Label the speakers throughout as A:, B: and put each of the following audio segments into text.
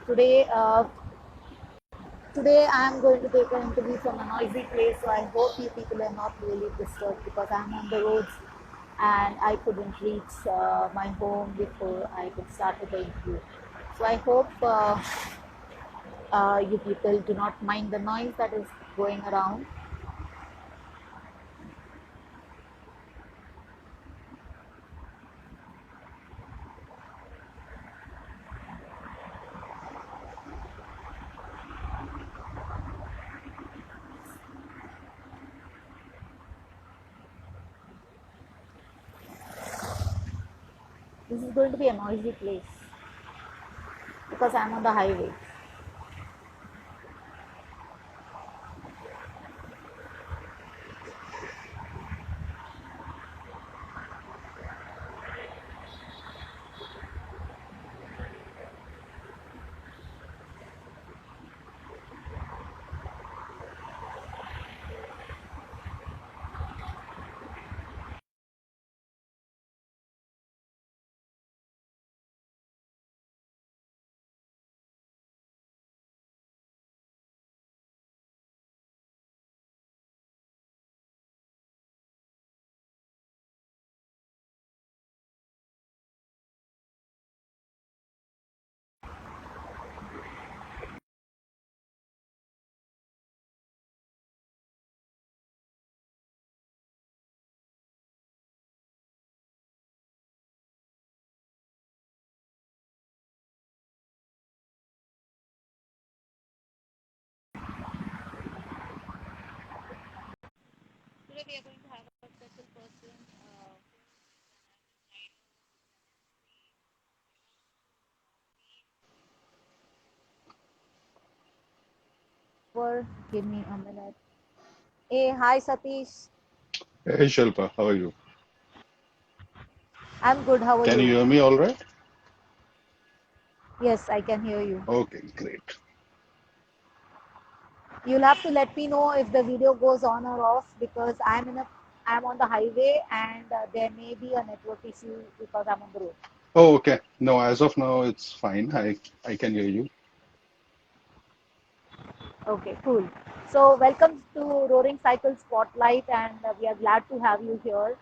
A: Today, today I am going to take an interview from a noisy place, so I hope you people are not really disturbed because I'm on the roads and I couldn't reach my home before I could start with the interview. So I hope you people do not mind the noise that is going around. This is going to be a noisy place because I'm on the highway. Today we are going to have a special person. Give me a minute. Hey, hi Satish.
B: Hey Shilpa, how are you?
A: I'm good. How are
B: Can you
A: you?
B: hear me all right?
A: Yes, I can hear you.
B: Okay, great.
A: You'll have to let me know if the video goes on or off because I'm on the highway and there may be a network issue because I'm on the road.
B: Oh, okay. No, as of now it's fine. I can hear you.
A: Okay, cool. So welcome to Roaring Cycle Spotlight, and we are glad to have you here.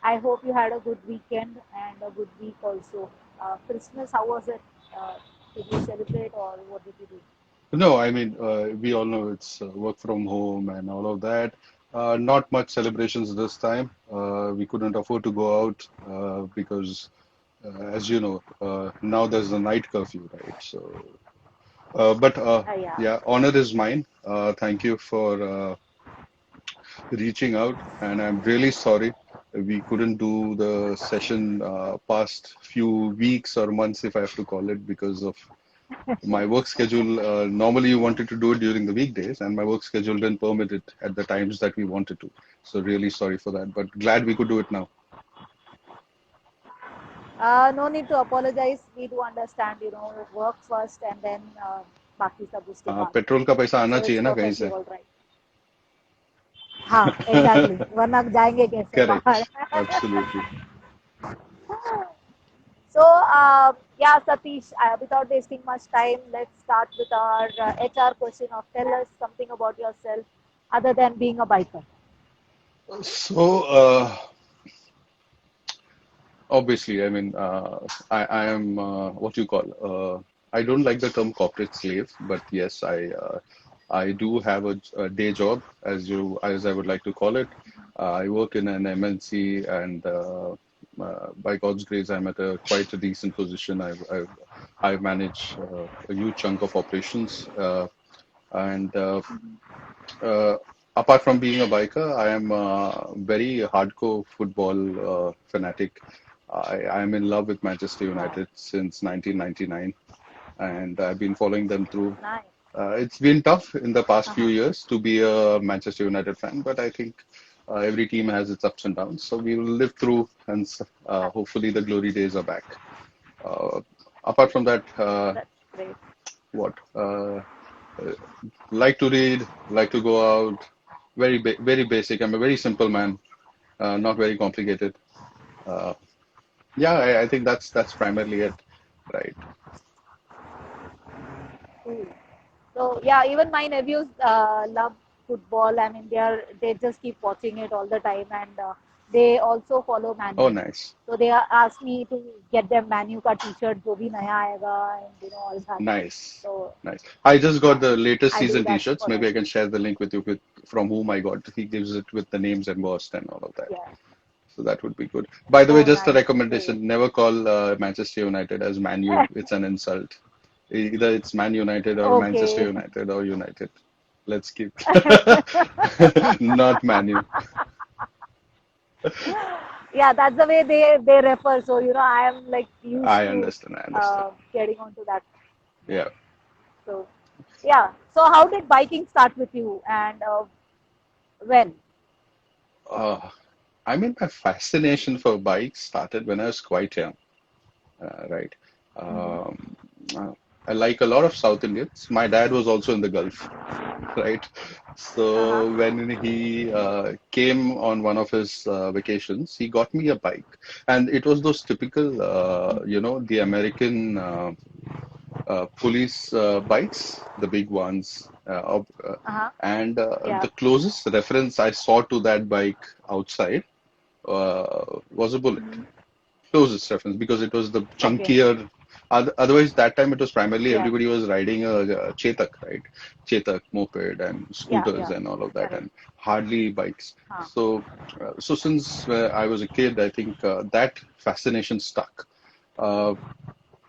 A: I hope you had a good weekend and a good week also. Christmas, how was it? Did you celebrate or what did you do?
B: No, I mean, we all know it's work from home and all of that. Not much celebrations this time. We couldn't afford to go out because, as you know, now there's a night curfew, right? So, but
A: Yeah.
B: yeah, honor is mine. Thank you for reaching out, and I'm really sorry we couldn't do the session past few weeks or months, if I have to call it, because of my work schedule. Normally, you wanted to do it during the weekdays, and my work schedule didn't permit it at the times that we wanted to. So, really sorry for that, but glad we could do it now.
A: No need to apologize. We do understand, work first and then बाकी सब उसके बाद.
B: Petrol का पैसा आना
A: So it's
B: चाहिए ना कहीं
A: perfectly
B: से.
A: all right. हाँ, exactly. वरना जाएंगे कैसे
B: Correct.
A: बाहर?
B: Absolutely.
A: So, yeah, Satish, without wasting much time, let's start with our HR question of tell us something about yourself other than being a biker.
B: So, obviously, I mean, I am what you call. I don't like the term corporate slave, but yes, I do have a day job, as I would like to call it. I work in an MNC, and by God's grace, I'm at a quite a decent position. I manage a huge chunk of operations, and apart from being a biker, I am very hardcore football fanatic. I am in love with Manchester
A: Wow,
B: United since 1999, and I've been following them through.
A: nice.
B: It's been tough in the past few
A: Uh-huh.
B: years to be a Manchester United fan, but I think every team has its ups and downs. So we will live through, and hopefully the glory days are back. Uh, Apart from that,
A: That's great.
B: what? Like to read, like to go out. Very basic. I'm a very simple man, not very complicated. Uh, yeah, I think that's primarily it, right?
A: Cool. So yeah, even my nephews love football. I mean, they just keep watching it all the time, and they also follow
B: Oh,
A: Manu.
B: nice.
A: So they asked me to get them Manu ka T-shirt, जो भी नया आएगा, and all that.
B: Nice.
A: So
B: Nice. I just got
A: yeah,
B: the latest
A: I do
B: season
A: that
B: t-shirts.
A: for them.
B: Maybe I can share the link with you from whom I got. He gives it with the names embossed and all of that.
A: Yeah.
B: So that would be good. By the way,
A: Oh,
B: just a
A: nice. Cool.
B: recommendation, never call Manchester United as Man U. It's an insult. Either it's Man United or Manchester
A: Okay.
B: United or United. Let's keep not Man U.
A: Yeah, that's the way they refer. So I am like used
B: I
A: to
B: understand. I understand.
A: getting onto that. Yeah.
B: Yeah.
A: So yeah. So how did biking start with you, and when?
B: Uh, I mean, my fascination for bikes started when I was quite young, right?
A: Mm-hmm.
B: Um, uh, like a lot of South Indians, my dad was also in the Gulf, right?
A: Uh-huh.
B: So when he came on one of his vacations, he got me a bike, and it was those typical, the American police bikes, the big ones.
A: Uh-huh.
B: And
A: Yeah.
B: the closest reference I saw to that bike outside was a Bullet.
A: Mm-hmm.
B: Closest reference because it was the
A: Okay.
B: chunkier. Otherwise, that time it was primarily
A: Yeah.
B: everybody was riding a Chetak, right? Chetak, moped, and
A: Yeah.
B: scooters
A: Yeah.
B: and all of that,
A: Correct.
B: and hardly bikes.
A: Huh.
B: So since I was a kid, I think that fascination stuck. Uh,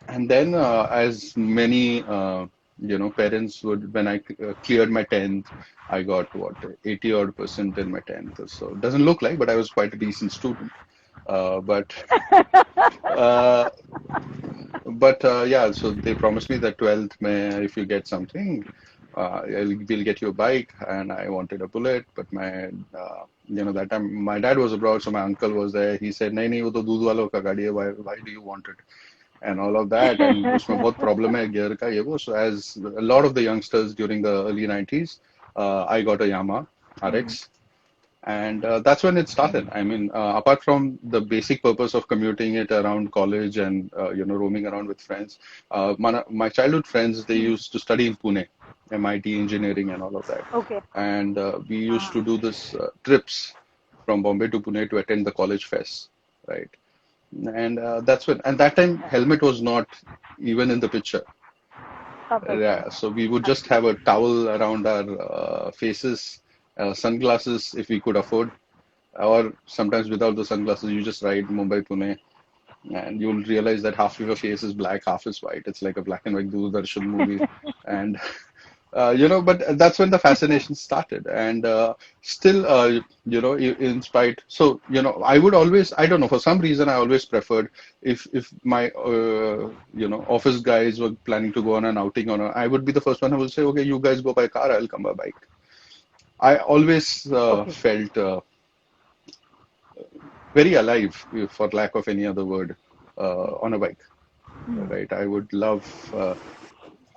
B: and then, as many parents would, when I cleared my 10th, I got what 80 odd percent in my 10th. So it doesn't look like, but I was quite a decent student. But uh, yeah, so they promised me that 12th May, if you get something, we'll get you a bike. And I wanted a Bullet, but that time my dad was abroad, so my uncle was there. He said, "नहीं नहीं वो तो दूध वालों का गाड़ी है. Why do you want it?" And all of that. And उसमें बहुत problem है gear का ये वो. So as a lot of the youngsters during the early 90s, I got a Yamaha
A: Mm-hmm.
B: RX. And that's when it started. I mean, apart from the basic purpose of commuting it around college and roaming around with friends, my childhood friends they
A: Mm-hmm.
B: used to study in Pune, MIT engineering and all of that,
A: Okay.
B: and we used
A: Uh-huh.
B: to do this trips from Bombay to Pune to attend the college fest, right? And that's when, and that time
A: Right.
B: helmet was not even in the picture.
A: Compulsory.
B: Yeah, so we would just have
A: Absolutely.
B: a towel around our faces, sunglasses if we could afford, or sometimes without the sunglasses, you just ride Mumbai, Pune, and you'll realize that half of your face is black, half is white. It's like a black and white Doordarshan movie. And, but that's when the fascination started. And still, in spite, so, I would always, I don't know, for some reason, I always preferred if my, office guys were planning to go on an outing I would be the first one who will say, okay, you guys go by car, I'll come by bike. I always
A: Okay.
B: felt very alive, for lack of any other word, on a bike,
A: Hmm.
B: right? I would love,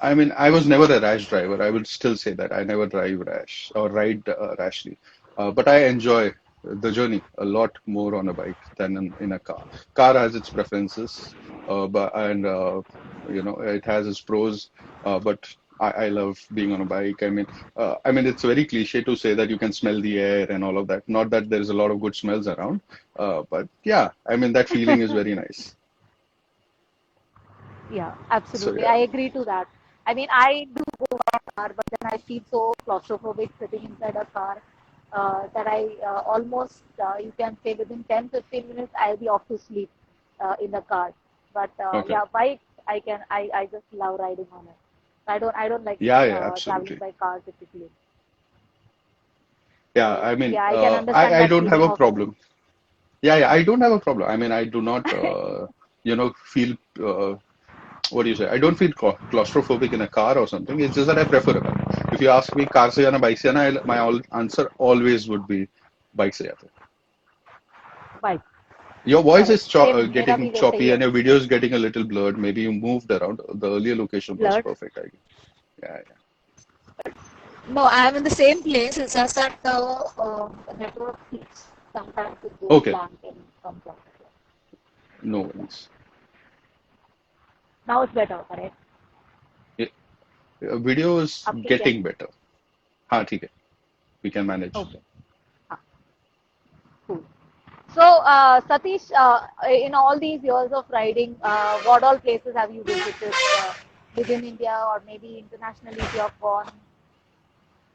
B: I mean, I was never a rash driver. I would still say that. I never drive rash or ride rashly. But I enjoy the journey a lot more on a bike than in a car. Car has its preferences, and it has its pros. But I love being on a bike. I mean, it's very cliche to say that you can smell the air and all of that. Not that there's a lot of good smells around, but yeah, I mean that feeling is very nice.
A: Yeah,
B: So
A: absolutely.
B: yeah.
A: I agree to that. I mean, I do go by car, but then I feel so claustrophobic sitting inside a car that I almost, you can say within 10-15 minutes, I'll be off to sleep in the car. But
B: Okay.
A: yeah, bike, I just love riding on it. I don't like
B: Yeah, yeah,
A: traveling
B: absolutely.
A: by car typically.
B: Yeah,
A: So
B: I mean,
A: yeah, I can understand
B: I
A: that
B: don't have
A: feeling
B: a
A: of yours.
B: problem. Yeah, yeah, I don't have a problem. I mean, I do not, feel, what do you say? I don't feel claustrophobic in a car or something. It's just that I prefer a bike. If you ask me, car se jana, bike se jana, answer always would be bike se jate.
A: Bike,
B: Your voice
A: correct.
B: is
A: Same, मेरा
B: getting
A: भी वैसे ही
B: choppy
A: है.
B: and your video is getting a little blurred. Maybe you moved around. The earlier location was
A: Blurred.
B: perfect, I guess. Yeah, yeah.
A: No, I am in the same place. It's just that the network keeps sometimes it goes
B: Okay,
A: blank and comes out.
B: no worries.
A: Now it's better, correct?
B: Video is
A: अब ठीक है.
B: getting better. हाँ ठीक है, we can manage.
A: Okay. हाँ, cool. So, Satish, in all these years of riding, what all places have you visited within India or maybe internationally if you have gone?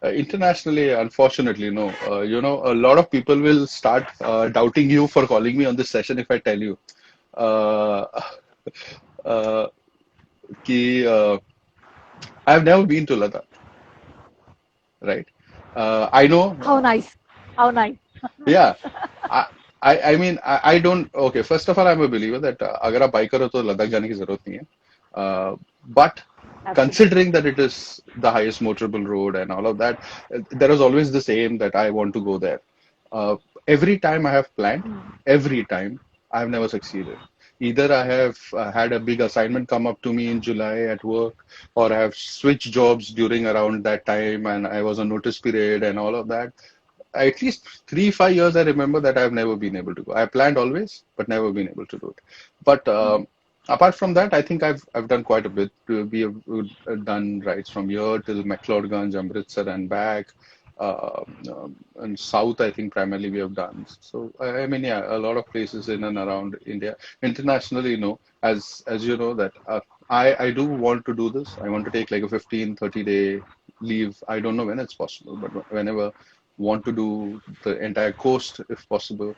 B: Internationally, unfortunately, no. A lot of people will start doubting you for calling me on this session if I tell you uh, uh, कि I've never been to Ladakh, right? I know,
A: How nice. How nice.
B: yeah. I, I mean, I don't. Okay, first of all, I'm a believer that अगर आप biker हो तो लद्दाख जाने की जरूरत नहीं है. But
A: Absolutely.
B: considering that it is the highest motorable road and all of that, there is always this aim that I want to go there. Uh, every time I have planned,
A: Mm.
B: every time I have never succeeded. Either I have had a big assignment come up to me in July at work, or I have switched jobs during around that time and I was on notice period and all of that. At least 3, 5 years, I remember that I've never been able to go. I planned always, but never been able to do it. But apart from that, I think I've done quite a bit. We have done rides from here till McLeodganj, Amritsar, and back. And south, I think primarily we have done. So I mean, yeah, a lot of places in and around India. Internationally, no. As you know that I do want to do this. I want to take like a 15, 30 day leave. I don't know when it's possible, but whenever want to do the entire coast if possible.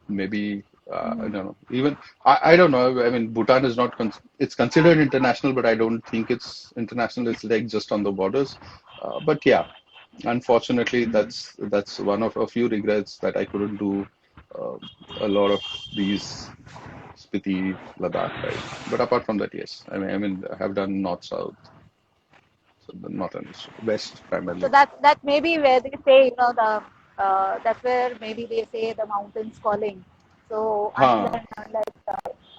B: Maybe I
A: Mm.
B: don't know. Even I don't know. I mean, Bhutan is not it's considered international, but I don't think it's international. It's like just on the borders. But yeah, unfortunately,
A: Mm.
B: that's one of a few regrets that I couldn't do uh, a lot of these Spiti Ladakh rides. But apart from that, yes. I mean, I have done north south, so the north and west
A: So
B: primarily.
A: that may be where they say, the that's where maybe they say the mountains calling. So until
B: Huh.
A: and unless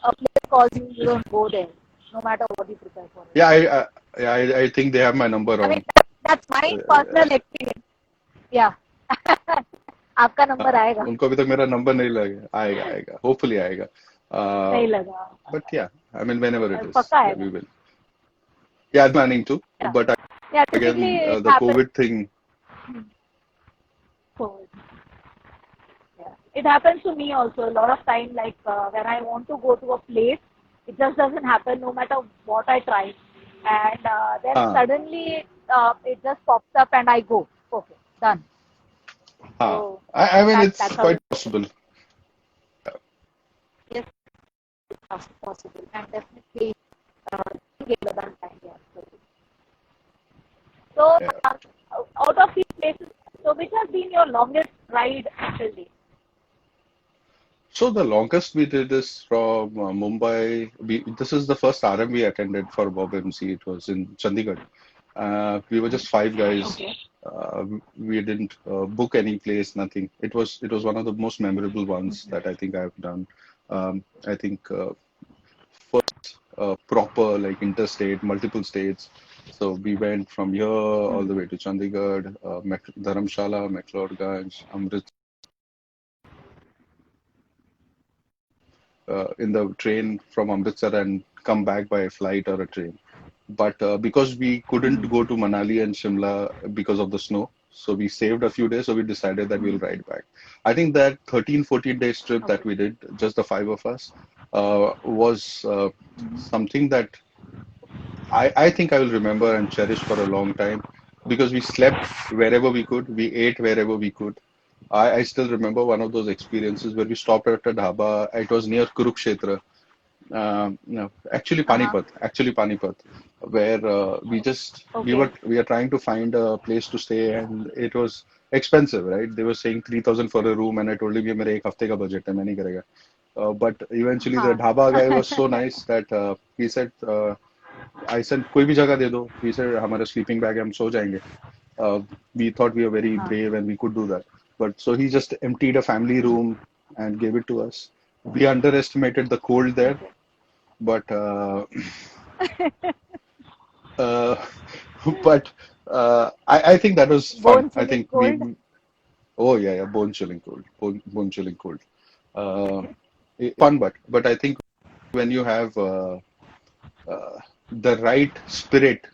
A: a place calls you, you don't go there, no matter what you prepare for it.
B: Yeah, yeah, I think they have my number
A: I mean,
B: on.
A: that's my
B: Uh,
A: personal experience. Yeah. आपका number आएगा.
B: उनको अभी तक मेरा number नहीं लगा. आएगा आएगा, hopefully आएगा.
A: नहीं
B: Uh,
A: लगा.
B: but yeah, I mean whenever it is,
A: पक्का
B: yeah, we
A: आएगा.
B: will. Yeah, I'm planning to,
A: Yeah.
B: but
A: Yeah. Typically,
B: again
A: it
B: the
A: happens.
B: COVID thing.
A: So, yeah. It happens to me also a lot of time. Like when I want to go to a place, it just doesn't happen no matter what I try, and then
B: हाँ
A: suddenly it just pops up and I go. Okay, done.
B: हाँ.
A: So
B: I mean
A: that's
B: it's
A: how
B: quite
A: it
B: possible.
A: is possible, and definitely uh, give it a time. Yeah. So
B: Yeah.
A: out of these places, so which has been your longest ride until date?
B: So the longest we did is from Mumbai. This is the first RM we attended for Bob MC. It was in Chandigarh. We were just five guys.
A: Okay.
B: We didn't book any place, nothing. It was one of the most memorable ones that I think I've done. I think proper like interstate, multiple states. So we went from here all the way to Chandigarh, Dharamshala, McLeodganj, Amritsar, in the train from Amritsar and come back by a flight or a train. But because we couldn't go to Manali and Shimla because of the snow, so we saved a few days, so we decided that we'll ride back. I think that 13, 14 days trip that
A: Okay.
B: we did, just the five of us, was something that I think I will remember and cherish for a long time because we slept wherever we could, we ate wherever we could. I still remember one of those experiences where we stopped at a dhaba. It was near Kurukshetra, no,
A: Uh-huh.
B: actually Panipat, where we
A: Okay.
B: are trying to find a place to stay, and it was expensive, right? They were saying 3,000 for a room, and I told him, "ये मेरे एक हफ्ते का budget है, मैं नहीं करेगा." But eventually, the
A: हाँ.
B: dhaba guy was so nice that he said, "I said कोई भी जगह दे दो." He said, "हमारा sleeping bag है, हम सो जाएंगे." We thought we were very
A: हाँ.
B: brave and we could do that, but so he just emptied a family room and gave it to us. We underestimated the cold there,
A: Okay.
B: but uh, but I think that was fun.
A: Bone
B: I
A: chilling
B: think
A: cold.
B: oh yeah, yeah, bone chilling cold, bone chilling cold. Uh, Fun, but I think when you have the right spirit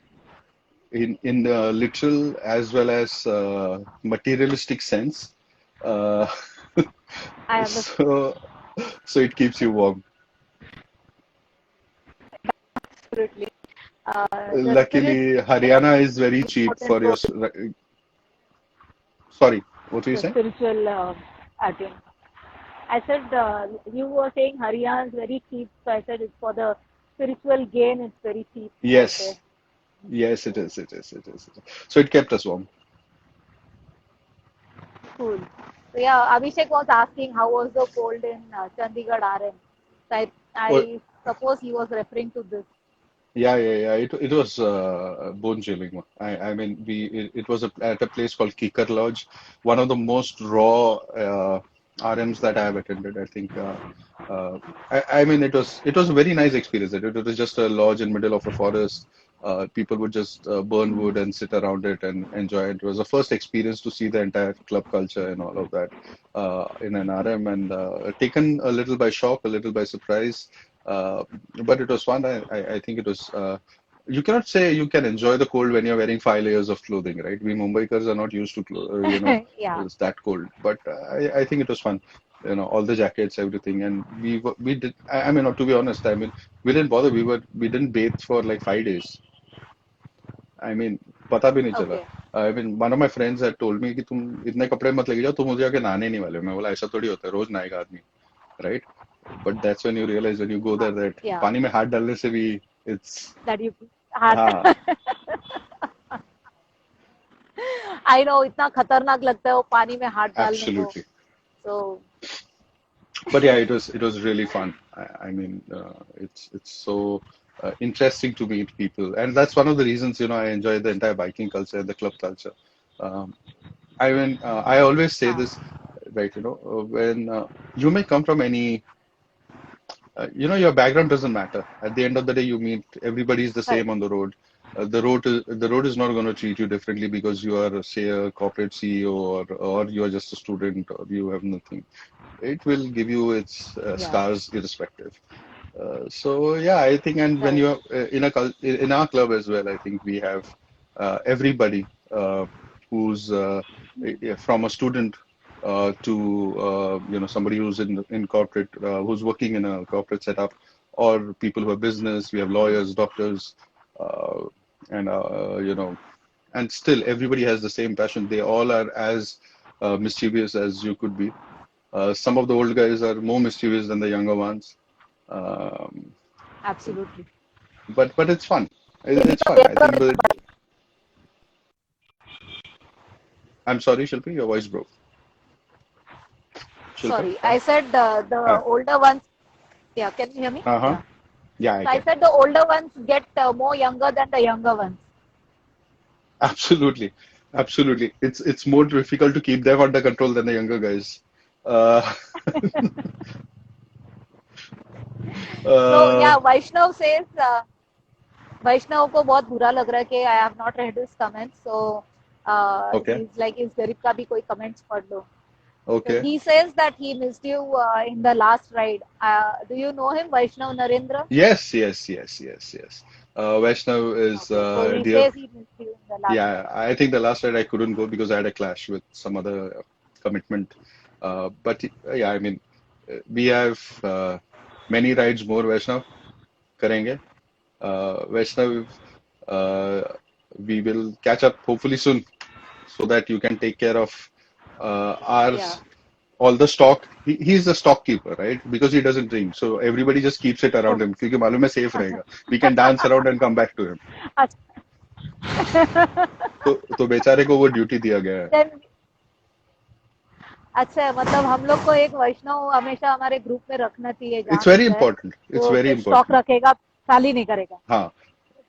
B: in the literal as well as materialistic sense. Uh,
A: I understand.
B: so so it keeps you warm.
A: Absolutely. The spirit
B: Luckily, Haryana is very
A: plays
B: cheap
A: important
B: for your.
A: role
B: Sorry, what were you
A: in the
B: saying?
A: spiritual attain. I said you were saying Haryana is very cheap, so I said it's for the spiritual gain. It's very cheap over there.
B: Yes, yes, it is. It is. It is. It is. So it kept us warm.
A: Cool. So yeah, Abhishek was asking how was the cold in Chandigarh RM. So
B: Oh,
A: I suppose he was referring to this.
B: yeah, yeah, yeah. It was bone chilling. I mean, it was at a place called Kikar Lodge, one of the most raw RMs that I have attended. I think. Uh, I mean, it was a very nice experience. It was just a lodge in middle of a forest. People would just burn wood and sit around it and enjoy it. It was the first experience to see the entire club culture and all of that in an RM, and taken a little by shock, a little by surprise. Uh, but it was fun. I think it was. You cannot say you can enjoy the cold when you're wearing 5 layers of clothing, right? We Mumbaikars are not used to,
A: Yeah,
B: it's that cold. But I think it was fun. All the jackets, everything, and we did. I mean, to be honest, I mean, we didn't bother. We didn't bathe for like 5 days. I mean, पता भी नहीं चला.
A: okay.
B: I mean, one of my friends had told me कि तुम इतने कपड़े मत लेके जाओ, तुम मुझे आके नहाने नहीं वाले हो. मैं बोला ऐसा थोड़ी होता है, रोज नहाएगा आदमी, right? But that's when you realize when you go there that
A: Yeah,
B: पानी में हाथ डालने से भी it's
A: that you had.
B: हाँ,
A: I know इतना खतरनाक लगता है वो पानी में हाथ डालने को.
B: absolutely.
A: So
B: But yeah, it was really fun. I mean, it's so interesting to meet people, and that's one of the reasons I enjoy the entire biking culture and the club culture. Um, I mean, I always say
A: हाँ,
B: this, right? When you may come from any your background doesn't matter. At the end of the day, you meet everybody is the
A: correct.
B: same on the road. The road is not going to treat you differently because you are, say, a corporate CEO or you are just a student or you have nothing. It will give you its
A: Yeah,
B: scars irrespective. So yeah, I think, and when
A: correct.
B: you're in our club as well, I think we have everybody who's from a student to somebody who's in corporate, who's working in a corporate setup, or people who have business. We have lawyers, doctors, uh, and and still everybody has the same passion. They all are as mischievous as you could be. Some of the old guys are more mischievous than the younger ones. Um,
A: Absolutely.
B: but it's fun.
A: They
B: It's
A: become
B: fun. I think.
A: braver.
B: But I'm sorry, Shilpi, your voice broke. Shilpa?
A: Sorry, I said the
B: Ah,
A: older ones. Yeah, can you hear me?
B: uh-huh.
A: Yeah.
B: Yeah, I
A: So I
B: can.
A: said the older ones get more younger than the younger ones.
B: Absolutely. Absolutely. It's more difficult to keep them under control than the younger guys. Uh,
A: So
B: uh,
A: yeah, Vaishnav को बहुत बुरा लग रहा है कि I have not read his comments. So
B: okay.
A: he's like इस गरीब का भी कोई comments पढ़ लो. So
B: Okay.
A: he says that he missed you in the last ride. Do you know him, Vaishnav Narendra?
B: Yes, yes, yes, yes, yes. Vaishnav is
A: Okay, so he
B: dear.
A: says he missed you in the last
B: Yeah,
A: ride.
B: I think the last ride I couldn't go because I had a clash with some other commitment. But yeah, I mean, we have many rides more, Vaishnav. करेंगे. Vaishnav, uh, we will catch up hopefully soon so that you can take care of
A: Yeah.
B: ours, all the stock. He's the stockkeeper, right? Because he doesn't drink. So everybody just keeps it around
A: Okay.
B: him. क्योंकि मालूम है safe रहेगा. We can dance around and come back to him. तो बेचारे को वो duty दिया गया है.
A: Then अच्छा है मतलब हम लोग को एक वैष्णव हमेशा हमारे ग्रुप में रखना चाहिए
B: It's
A: जहाँ भी
B: very
A: जाए
B: important. It's
A: वो
B: very
A: फिर स्टॉक
B: important.
A: रखेगा खाली नहीं करेगा.
B: हाँ.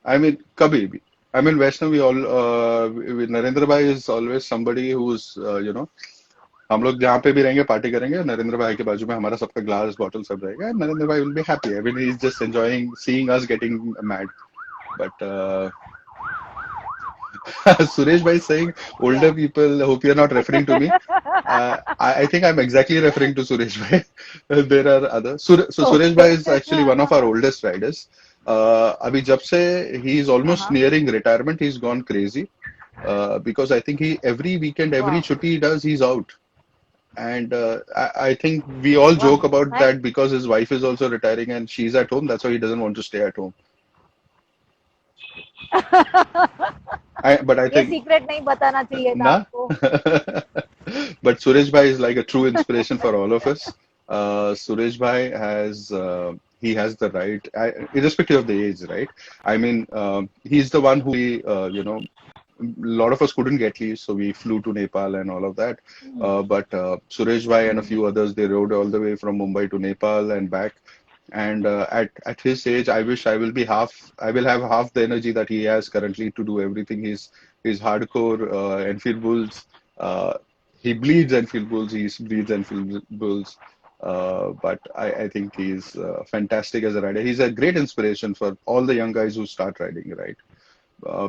B: I mean, कभी भी. I mean, Vaishnav, Narendra Bhai is always somebody who's, हम लोग जहाँ पे भी रहेंगे पार्टी करेंगे नरेंद्र भाई के बाजू में हमारा सबका ग्लास बॉटल सब रहेगा नरेंद्र भाई will be happy I mean he is just enjoying seeing us getting mad but Suresh bhai is saying older
A: Yeah.
B: people hope you're not referring to me I think I'm exactly referring to Suresh bhai there are others so
A: Okay.
B: Suresh bhai is actually one of our oldest riders अभी जब से he is almost
A: Uh-huh.
B: nearing retirement, he's gone crazy. Because I think he every weekend, every
A: Wow.
B: chutti he does, he's out. And I think we all
A: Wow.
B: joke about
A: Nice.
B: that because his wife is also retiring and she's at home. That's why he doesn't want to stay at home. But I
A: ये
B: think,
A: secret नहीं बताना चाहिए था
B: nah.
A: आपको.
B: But Suresh Bhai is like a true inspiration for all of us. Suresh Bhai has he has the right, irrespective of the age, right? I mean, he's the one who we, a lot of us couldn't get leave, so we flew to Nepal and all of that. But Suresh Bhai and a few others, they rode all the way from Mumbai to Nepal and back. And at his age, I wish I will have half the energy that he has currently to do everything. He's hardcore Enfield Bulls. He bleeds Enfield Bulls. He breathes Enfield Bulls. But I think he's fantastic as a rider. He's a great inspiration for all the young guys who start riding, right?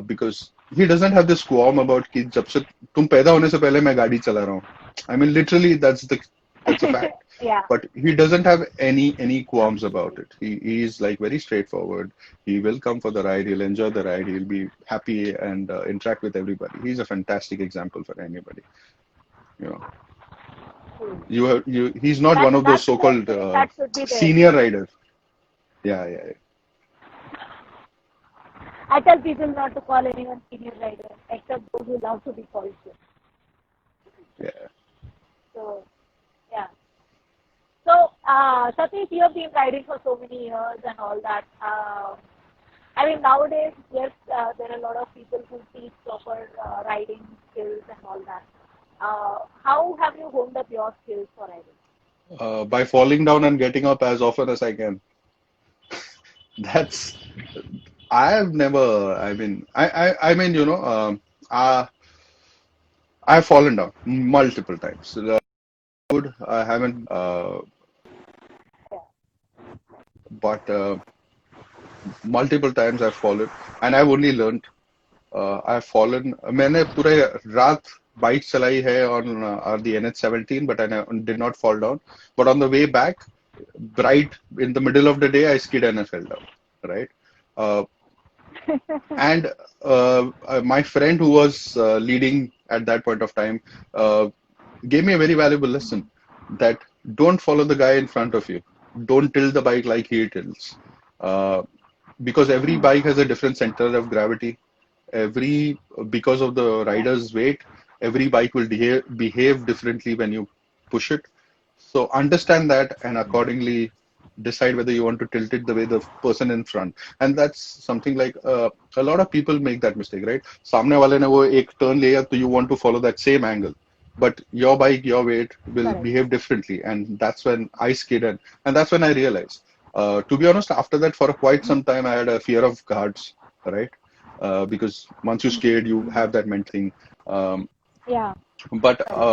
B: Because he doesn't have this qualm about कि जब से तुम पैदा होने से पहले मैं गाड़ी चला रहा हूँ. I mean, literally, that's a fact.
A: Yeah,
B: But he doesn't have any qualms about
A: absolutely.
B: it. He's like very straightforward. He will come for the ride. He'll enjoy the ride. He'll be happy and interact with everybody. He's a fantastic example for anybody. You know,
A: True.
B: He's not one of those
A: That's the
B: so-called
A: spirit that should be there.
B: senior riders. Yeah, yeah,
A: I tell people not to call anyone senior rider, except those who love to be called so.
B: yeah.
A: So, yeah. So, Satish, you have been riding for so many years and all that. I mean, nowadays, yes, there are a lot of people who teach proper riding skills and all that. How have you honed up your skills for riding?
B: By falling down and getting up as often as I can. That's I've never. I mean, I mean, I've fallen down multiple times. I haven't,
A: Yeah.
B: but multiple times I've fallen, and I've only learned. I've fallen. मैंने पूरे रात bike चलाई है on the NH17, but did not fall down. But on the way back, right in the middle of the day, I skid and I fell down. Right. Uh, And my friend who was leading at that point of time gave me a very valuable lesson that don't follow the guy in front of you. Don't tilt the bike like he tilts. Uh, because every bike has a different center of gravity. Because of the
A: Yeah.
B: rider's weight, every bike will behave differently when you push it. So understand that and accordingly decide whether you want to tilt it the way the person in front. And that's something like a lot of people make that mistake, right? सामने वाले ने वो एक turn लिया तो you want to follow that same angle. But your bike, your weight will
A: Correct.
B: behave differently. And that's when I skid and that's when I realized. To be honest, after that, for quite some time, I had a fear of guards, right? Because once you're scared, you have that mental thing. Um,
A: Yeah.
B: but
A: Correct.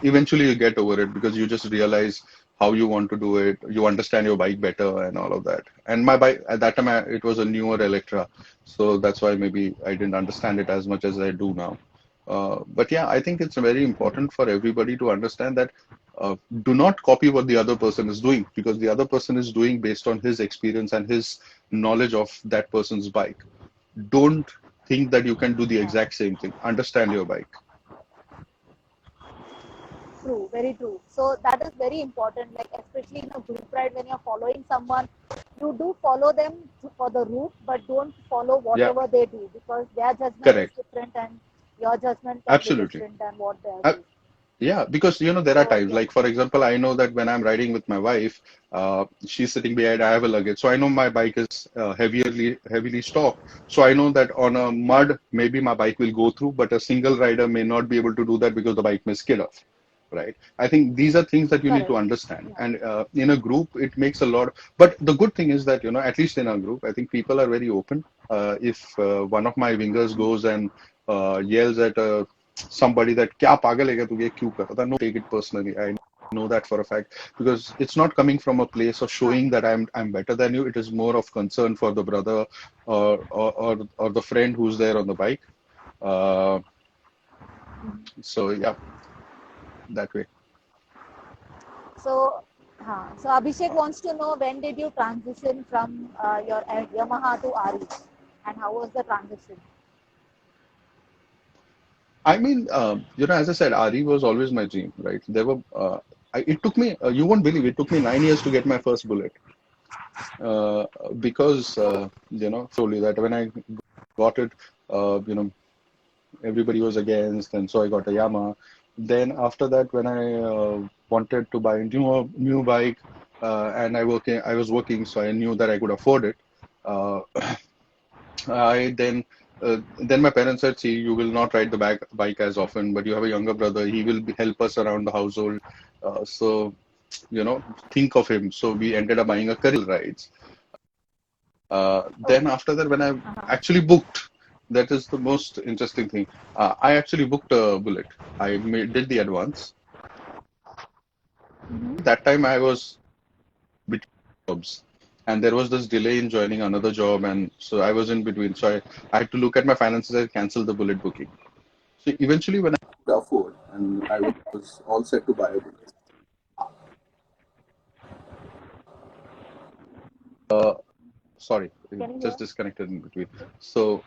B: eventually you get over it because you just realize how you want to do it. You understand your bike better and all of that. And my bike at that time, it was a newer Electra, so that's why maybe I didn't understand it as much as I do now. But yeah, I think it's very important for everybody to understand that do not copy what the other person is doing because the other person is doing based on his experience and his knowledge of that person's bike. Don't think that you can do the
A: Yeah.
B: exact same thing. Understand your bike.
A: True, very true. So that is very important, like especially in a group ride when you're following someone, you do follow them for the route, but don't follow
B: Yeah,
A: whatever they do because their judgment is
B: correct.
A: different and your judgment can be
B: Absolutely.
A: different than what they are
B: Uh,
A: doing.
B: yeah, because there are
A: So
B: times,
A: yeah,
B: like for example, I know that when I'm riding with my wife, she's sitting behind, I have a luggage. So I know my bike is heavily stocked. So I know that on a mud, maybe my bike will go through, but a single rider may not be able to do that because the bike may skid off. Right. I think these are things that you need to
A: correct.
B: understand.
A: Yeah.
B: And in a group, it makes a lot. But the good thing is that, at least in our group, I think people are very open. If one of my wingers goes and yells at somebody that क्या पागल है क्या तू ये क्यों कर रहा था? No, take it personally. I know that for a fact because it's not coming from a place of
A: Huh.
B: showing that I'm better than you. It is more of concern for the brother or the friend who's there on the bike. Uh, so yeah, that way.
A: So So Abhishek wants to know when did you transition from your Yamaha to RE, and how was the transition?
B: I mean, as I said, RE was always my dream, right? It took me, you won't believe, it took me 9 years to get my first bullet. Uh, because, told you that when I got it, uh, you know, everybody was against, and so I got a Yamaha. Then after that, when I wanted to buy a new bike, and I was working, so I knew that I could afford it. Uh, I then my parents said, "See, you will not ride the bike as often, but you have a younger brother. He will help us around the household. So, think of him." So we ended up buying a rides. Then
A: Okay.
B: after that, when I
A: Uh-huh.
B: actually booked, that is the most interesting thing. I actually booked a bullet. Did the advance.
A: Mm-hmm.
B: That time I was between jobs, and there was this delay in joining another job, and so I was in between. So I had to look at my finances and cancel the bullet booking. So eventually, when I could afford, and I was all set to buy a bullet. Sorry, it
A: Can you
B: just
A: hear?
B: disconnected in between. So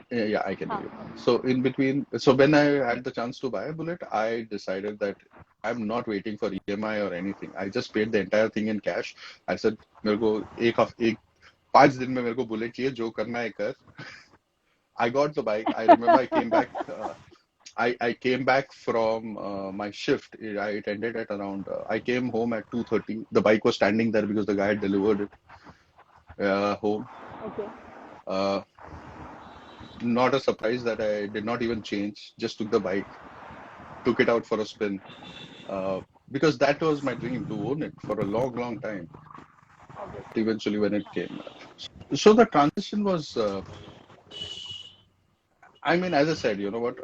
B: yeah, I can hear you.
A: Okay.
B: So in between, so when I had the chance to buy a bullet, I decided that I'm not waiting for EMI or anything. I just paid the entire thing in cash. I said, मेरे को एक 5 दिन में मेरे को bullet चाहिए जो करना है कर. I got the bike. I remember I came back. I came back from my shift. It ended at around. I came home at 2:30. The bike was standing there because the guy had delivered it home.
A: Okay.
B: Uh, Not a surprise that I did not even change. Just took the bike, took it out for a spin. Because that was my dream to own it for a long, long time.
A: Obviously.
B: Eventually, when it came, so the transition was. I mean, as I said, you know what?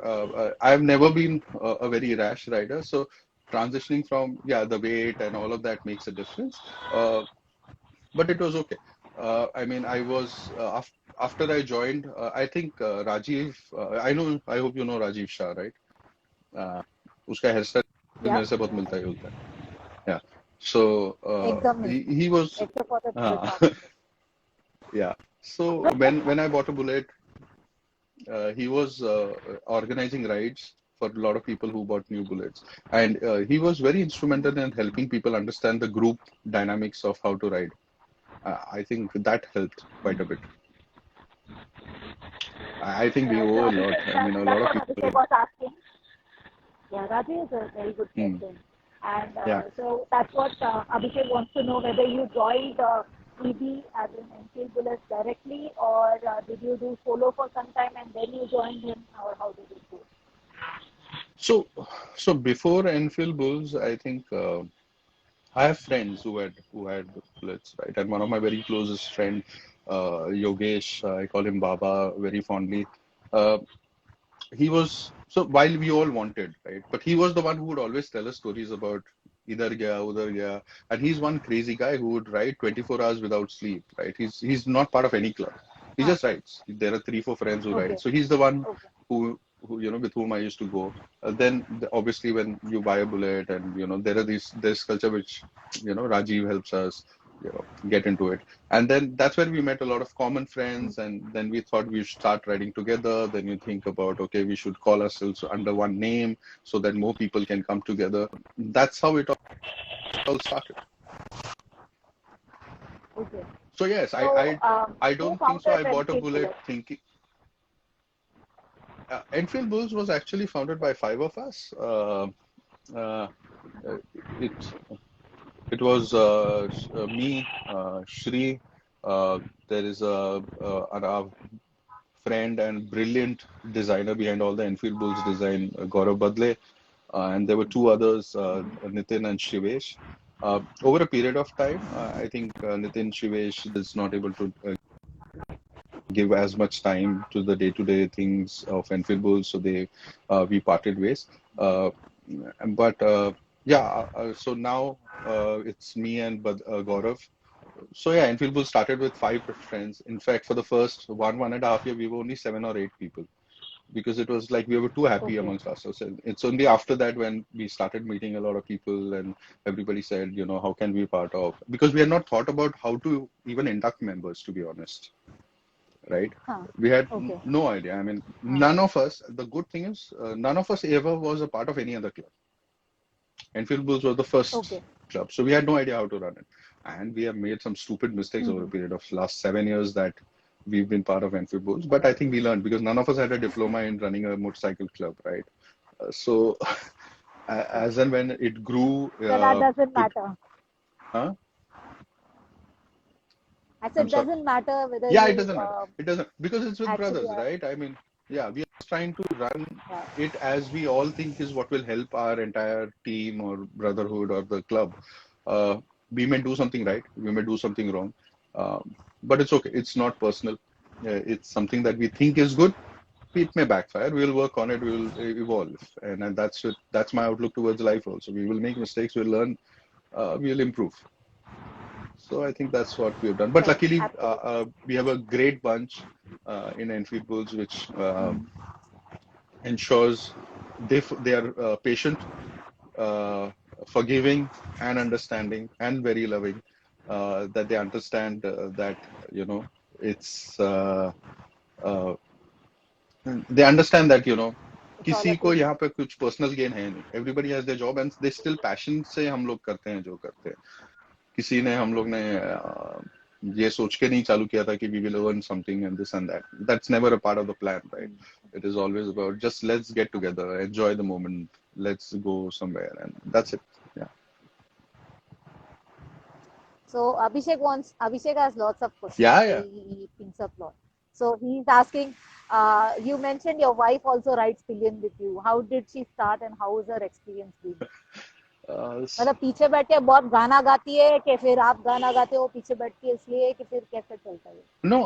B: I've never been a very rash rider, so transitioning from the weight and all of that makes a difference. But it was okay. I mean, after I joined. I think Rajiv. I hope you know Rajiv Shah, right? Uh, उसका hairstyle
A: Yeah.
B: मेरे से बहुत
A: Yeah.
B: मिलता जुलता है. Yeah. So
A: Ekdam nahi.
B: he was.
A: Except for the
B: Uh,
A: part.
B: yeah. So when I bought a bullet, he was organizing rides for a lot of people who bought new bullets, and he was very instrumental in helping people understand the group dynamics of how to ride. I think that helped quite a bit. I think we
A: Right.
B: owe a lot. I mean, a lot
A: That's
B: of
A: what
B: people.
A: Abhishek was asking. Yeah, Raji is a very good
B: Hmm,
A: question. And
B: yeah.
A: so that's what Abhishek wants to know, whether you joined EB as an Enfield Bullets directly, or did you do solo for some time and then you joined him, or how did it go?
B: So, so before Enfield Bulls, I think I have friends who had bullets, right? And one of my very closest friend, Yogesh, I call him Baba very fondly. Uh, he was so while we all wanted, right? But he was the one who would always tell us stories about idhar gaya, udhar gaya, and he's one crazy guy who would ride 24 hours without sleep, right? He's not part of any club. He
A: Huh.
B: just rides. There are 3, 4 friends who ride.
A: Okay.
B: So he's the one
A: Okay.
B: who with whom I used to go. Obviously when you buy a bullet and there are this culture which Rajiv helps us get into it. And then that's where we met a lot of common friends, and then we thought we should start writing together. Then you think about, okay, we should call ourselves under one name so that more people can come together. That's how it all started.
A: Okay.
B: So yes, I
A: So
B: I I
A: who
B: don't think so.
A: founded
B: I bought a
A: Enfield
B: bullet
A: Bullets?
B: thinking Enfield Bulls was actually founded by five of us. Uh, it it was me, Shri. There is a friend and brilliant designer behind all the Enfield Bulls design, Gaurav Badle, and there were two others, Nitin and Shivesh. Over a period of time, I think Nitin Shivesh is not able to give as much time to the day-to-day things of Enfield Bulls, so we parted ways. Uh, but yeah, so now it's me and Gaurav. So yeah, Enfield Bulls started with five friends. In fact, for the first 1.5 year, we were only 7 or 8 people. because it was like we were too happy
A: Okay.
B: amongst ourselves. And it's only after that when we started meeting a lot of people and everybody said, how can we be part of? Because we had not thought about how to even induct members, to be honest, right?
A: Huh.
B: We had
A: Okay.
B: no idea. I mean,
A: Huh.
B: none of us, the good thing is, none of us ever was a part of any other club. Enfield Bulls was the first
A: Okay.
B: club. So we had no idea how to run it. And we have made some stupid mistakes over a
A: Mm-hmm.
B: period of last 7 years that we've been part of Enfield Bulls. But I think we learned because none of us had a diploma in running a motorcycle club, right? So
A: Yeah.
B: as and when it grew,
A: So that doesn't
B: it,
A: matter.
B: huh?
A: I
B: I'm
A: said
B: sorry.
A: doesn't matter whether
B: Yeah, it
A: you
B: doesn't matter. It doesn't because it's with
A: actually
B: brothers,
A: are.
B: right? I mean, yeah, we are just trying to run
A: Yeah.
B: it as we all think is what will help our entire team or brotherhood or the club. Uh, we may do something right, we may do something wrong, but it's okay. It's not personal. It's something that we think is good. It may backfire. We'll work on it. We will evolve, and that's it. That's my outlook towards life. Also, we will make mistakes. We'll learn. We'll improve. So I think that's what we've done. But
A: Correct.
B: luckily,
A: Absolutely.
B: we have a great bunch in Enfield Bulls, which ensures they are patient, uh, forgiving, and understanding, and very loving. That they understand that it's uh, they understand that
A: It's all
B: किसी
A: a
B: को
A: thing.
B: यहाँ पे कुछ personal gain है नहीं. Everybody has their job and they still passion से हम लोग करते हैं जो करते हैं. किसी ने हम लोग ने ये सोच के नहीं चालू किया था कि we will earn something and this and that. That's never a part of the plan, right? It is always about just let's get together, enjoy the moment, let's go somewhere, and that's it. Yeah.
A: So Abhishek has lots of questions.
B: Yeah,
A: So
B: yeah.
A: he thinks up lot. So he's asking, you mentioned your wife also rides pillion with you. How did she start and how is her experience been?
B: S-
A: मतलब पीछे बैठ के बहुत गाना गाती है कि फिर आप गाना गाते हो पीछे बैठ के इसलिए कि फिर कैसे चलता है?
B: no,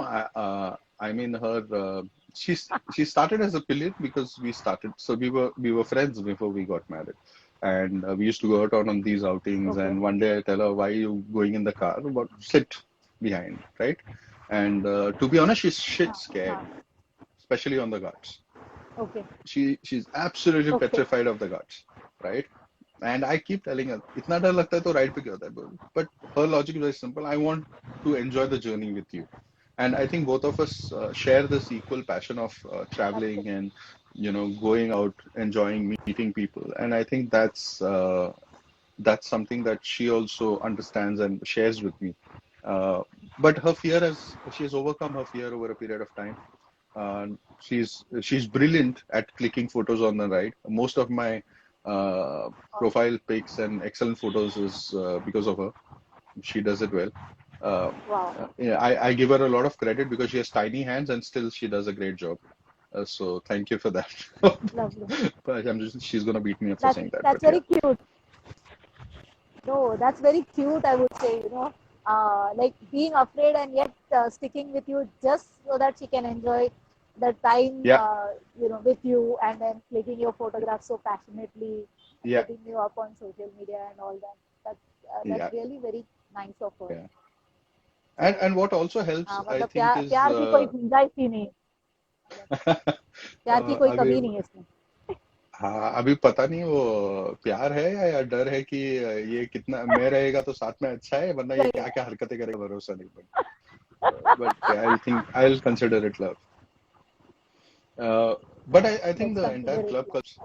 B: I mean her. She started as a pillion because we started. So we were friends before we got married, and we used to go out on these outings.
A: Okay.
B: And one day I tell her, "Why are you going in the car? But sit behind, right?" And to be honest, she's shit
A: हाँ,
B: scared,
A: हाँ,
B: especially on the ghats.
A: okay.
B: She's absolutely
A: Okay.
B: petrified of the ghats, right? And I keep telling her, इतना डर लगता है तो ride पे क्यों होता है? But her logic is very simple. I want to enjoy the journey with you. And I think both of us share this equal passion of traveling
A: Absolutely.
B: and going out, enjoying, meeting people. And I think that's something that she also understands and shares with me. Uh, but she has overcome her fear over a period of time. She's brilliant at clicking photos on the ride. Most of my profile pics and excellent photos is because of her. She does it well. Uh,
A: Wow.
B: yeah, I give her a lot of credit because she has tiny hands and still she does a great job. So thank you for that.
A: Lovely.
B: But she's gonna beat me up for saying that.
A: That's
B: But yeah,
A: very cute. No, that's very cute, I would say, like being afraid and yet sticking with you just so that she can enjoy the time,
B: yeah,
A: with you and then clicking your photographs so passionately,
B: yeah,
A: putting you up on social media and all that. That's
B: yeah,
A: really very nice of her.
B: yeah.
A: So,
B: And what also helps, I
A: मतलब
B: think, is
A: प्यार की कोई गुंजाइश ही नहीं, प्यार की कोई
B: अभी
A: कमी नहीं है इसमें.
B: हाँ अभी पता नहीं वो प्यार है या डर है कि ये कितना मैं रहेगा तो साथ में अच्छा है वरना ये क्या क्या हरकतें करेगा भरोसा नहीं but I think I'll consider it love. But I think
A: Let's
B: the entire
A: consider it
B: club
A: love.
B: culture,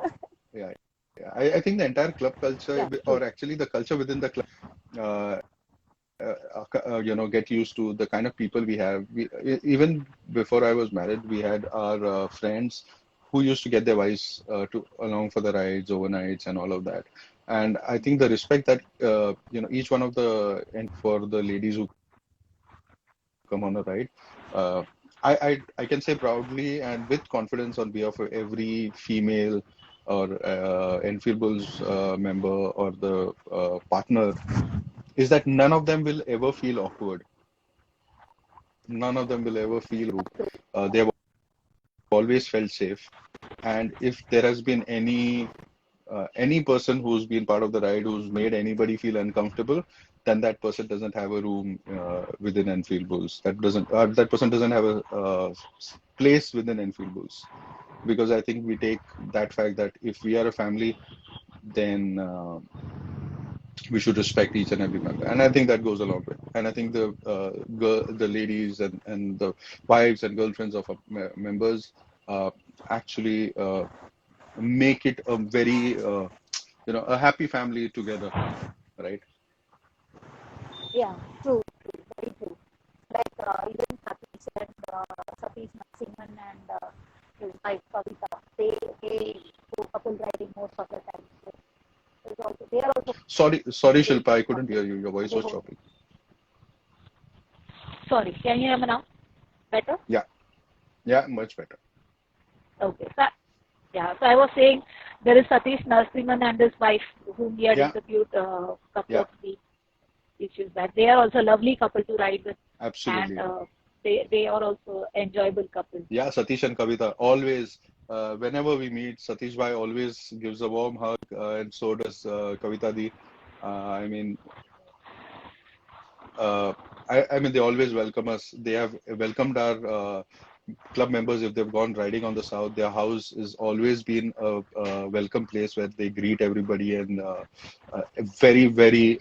B: yeah, yeah. I think the entire club culture,
A: Yeah, true.
B: or actually the culture within the club, uh, get used to the kind of people we have. Even before I was married, we had our friends who used to get their wives to along for the rides, overnights, and all of that. And I think the respect that each one of the and for the ladies who come on a ride, uh, I can say proudly and with confidence on behalf of every female or Enfield Bulls member or the partner is that none of them will ever feel awkward. None of them will ever feel rude. They have always felt safe. And if there has been any person who's been part of the ride who's made anybody feel uncomfortable, then that person doesn't have a room within Enfield Bulls. That person doesn't have a place within Enfield Bulls. because I think we take that fact that if we are a family, then we should respect each and every member, and I think that goes a long way. And I think the ladies and the wives and girlfriends of our members uh, actually make it a very a happy family together, right?
A: Yeah, true, true, very true. Like even Satish and Satish Narasimhan and his wife Kavita, they go couple riding most of the time. So they are also
B: Sorry,
A: great
B: Shilpa, I couldn't
A: couple.
B: hear you. Your voice
A: They
B: was
A: hold.
B: choppy.
A: Sorry, can you hear me now? Better?
B: Yeah, yeah, much better.
A: Okay. So, yeah, so I was saying there is Satish Narasimhan and his wife, whom we had
B: Yeah,
A: interviewed a couple
B: yeah,
A: of weeks issues back. They are also a lovely couple to ride with, and
B: absolutely.
A: they are also enjoyable couple.
B: Yeah, Satish and Kavita always. Whenever we meet, Satish bhai always gives a warm hug, and so does Kavita di. I mean, uh, I mean, they always welcome us. They have welcomed our club members if they've gone riding on the south. Their house has always been a welcome place where they greet everybody, and very, very,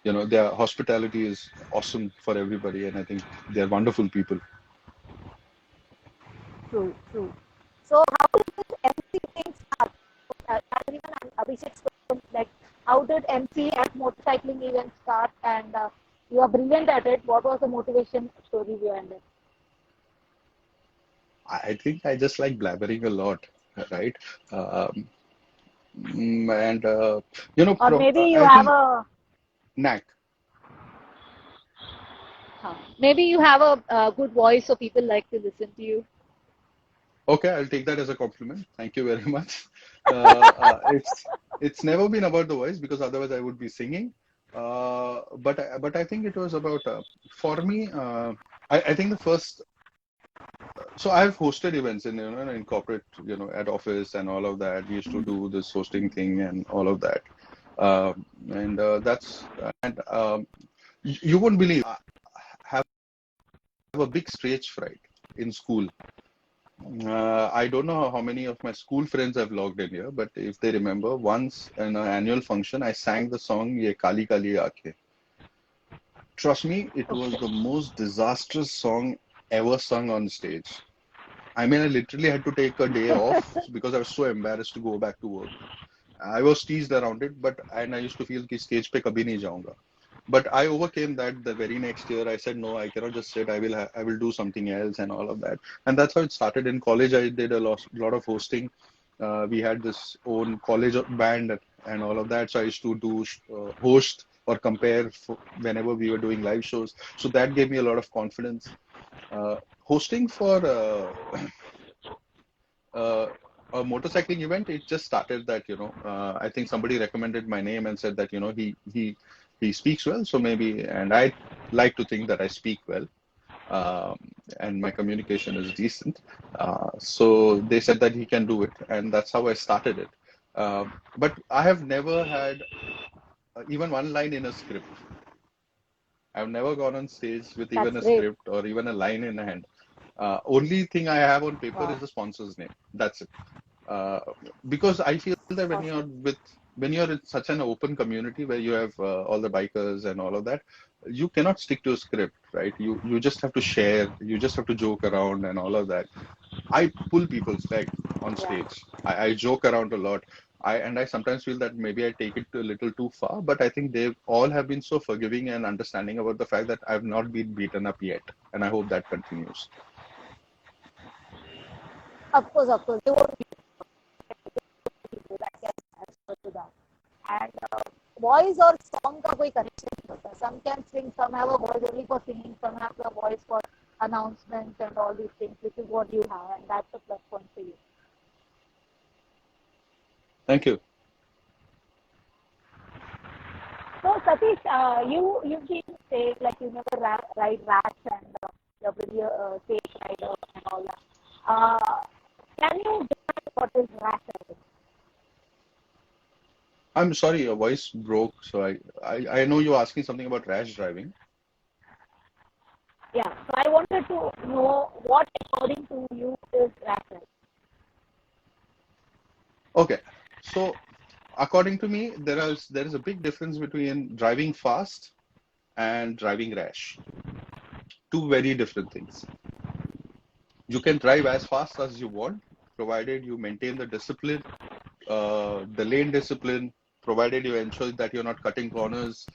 B: their hospitality is awesome for everybody. And I think they're wonderful people.
A: True, true. So how did this MC thing start? As even Abhishek spoke, like how did MC at motorcycling events start? And you are brilliant at it. What was the motivation story behind it?
B: I think I just like blabbering a lot, right? Um, and
A: Or maybe you
B: I
A: have
B: think
A: a
B: knack.
A: maybe you have a good voice, so people like to listen to you.
B: Okay, I'll take that as a compliment. Thank you very much. It's never been about the voice because otherwise I would be singing. But I think it was about for me. I think the first. So I've hosted events in in corporate, at office and all of that. We used to do this hosting thing and all of that. And that's and you won't believe I have a big stage fright in school. I don't know how many of my school friends have logged in here, but if they remember, once in an annual function, I sang the song Ye Kali Kali Aankhein. Trust me, it was the
A: Okay.
B: most disastrous song ever sung on stage. I mean, I literally had to take a day off because I was so embarrassed to go back to work. I was teased around it, and I used to feel कि stage पे कभी नहीं जाऊंगा. But I overcame that the very next year. I said, no, I cannot just sit. I will do something else and all of that. And that's how it started. In college, I did lot of hosting. We had this own college band and all of that. So I used to do host or compare whenever we were doing live shows. So that gave me a lot of confidence. Hosting for uh, a motorcycling event, it just started that, I think somebody recommended my name and said that, he speaks well, so maybe, and I like to think that I speak well, um, and my communication is decent. So they said that he can do it, and that's how I started it. But I have never had even one line in a script. I've never gone on stage with even
A: That's
B: a
A: great.
B: script or even a line in hand. Only thing I have on paper
A: Wow.
B: is the sponsor's name. That's it. uh, because I feel that
A: Awesome.
B: when you're in such an open community where you have all the bikers and all of that, you cannot stick to a script, right? You just have to share, you just have to joke around and all of that. I pull people's leg on
A: Yeah.
B: stage. I joke around a lot. I sometimes feel that maybe I take it a little too far, but I think they all have been so forgiving and understanding about the fact that I've not been beaten up yet, and I hope that continues.
A: Of course, of course. They won't be people. I can assure you that. And voice or song का कोई connection नहीं होता. Some can sing, some have a voice only for singing, some have a voice for announcements and all these things, which is what you have, and that's a plus point for you.
B: Thank you.
A: So Satish, you've been saying like you never ride rash and you're really a safe rider and all that. Can you define what is rash riding?
B: I'm sorry, your voice broke, so I know you're asking something about rash driving.
A: Yeah. So I wanted to know what according to you is rash riding.
B: Okay. So according to me, there is a big difference between driving fast and driving rash. Two very different things. You can drive as fast as you want, provided you maintain the discipline, the lane discipline, provided you ensure that you're not cutting corners